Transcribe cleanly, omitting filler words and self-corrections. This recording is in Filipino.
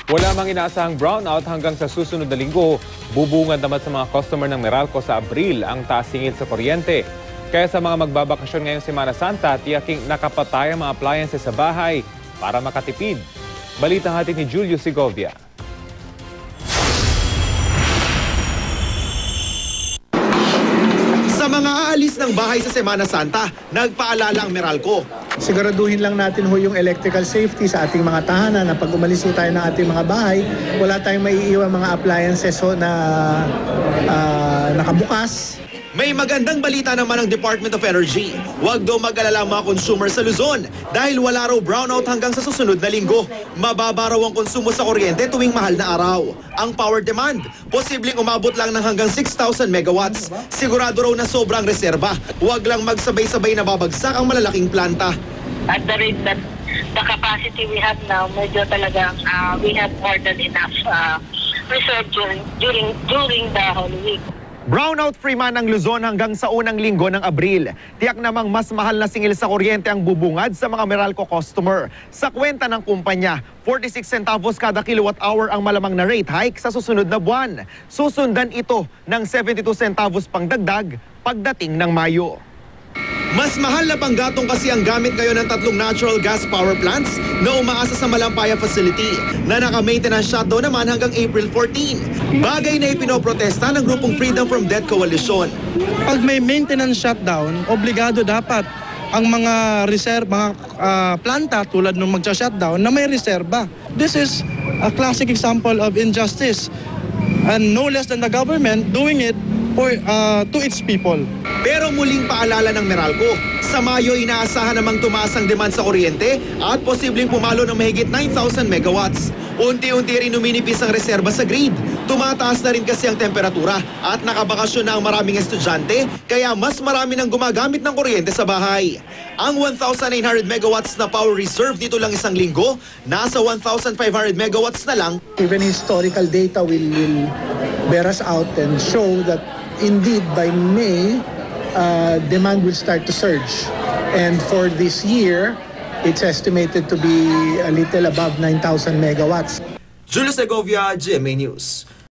Wala mang inaasahang brownout hanggang sa susunod na linggo. Bubungad naman sa mga customer ng Meralco sa Abril ang taas singil sa kuryente. Kaya sa mga magbabakasyon ngayong Semana Santa, tiyaking nakapatay ang mga appliances sa bahay para makatipid. Balitang hatid ni Julio Segovia. Sa mga aalis ng bahay sa Semana Santa, nagpaalala ang Meralco. Siguraduhin lang natin ho yung electrical safety sa ating mga tahanan na pag umalis ho tayo ng ating mga bahay, wala tayong maiiwan mga appliances ho na nakabukas. May magandang balita naman ng Department of Energy. Huwag daw mag-alala ang mga consumer sa Luzon dahil wala raw brownout hanggang sa susunod na linggo. Mababa raw ang konsumo sa kuryente tuwing mahal na araw. Ang power demand, posibleng umabot lang ng hanggang 6,000 megawatts. Sigurado raw na sobrang reserba. Huwag lang magsabay-sabay na babagsak ang malalaking planta. At the rate that the capacity we have now, medyo talagang we have more than enough reserve during the Holy Week. Brownout-free man ang Luzon hanggang sa unang linggo ng Abril. Tiyak namang mas mahal na singil sa kuryente ang bubungad sa mga Meralco customer. Sa kwenta ng kumpanya, 46 centavos kada kilowatt-hour ang malamang na rate hike sa susunod na buwan. Susundan ito ng 72 centavos pang dagdag pagdating ng Mayo. Mas mahal na panggatong kasi ang gamit ngayon ng tatlong natural gas power plants na umaasa sa Malampaya facility na naka-maintenance shutdown naman hanggang April 14. Bagay na ipinoprotesta ng grupong Freedom from Debt Coalition. Pag may maintenance shutdown, obligado dapat ang mga planta tulad nung magsa-shutdown na may reserba. This is a classic example of injustice and no less than the government doing it to its people. Pero muling paalala ng Meralco, sa Mayo inaasahan namang tumaas ang demand sa kuryente at posibleng pumalo ng mahigit 9,000 megawatts. Unti-unti rin numinipis ang reserba sa grid. Tumataas na rin kasi ang temperatura at nakabakasyon na ang maraming estudyante kaya mas marami nang gumagamit ng kuryente sa bahay. Ang 1,900 megawatts na power reserve dito lang isang linggo, nasa 1,500 megawatts na lang. Even historical data will bear us out and show that indeed by May, demand will start to surge. And for this year, it's estimated to be a little above 9,000 megawatts. Julio Segovia, GMA News.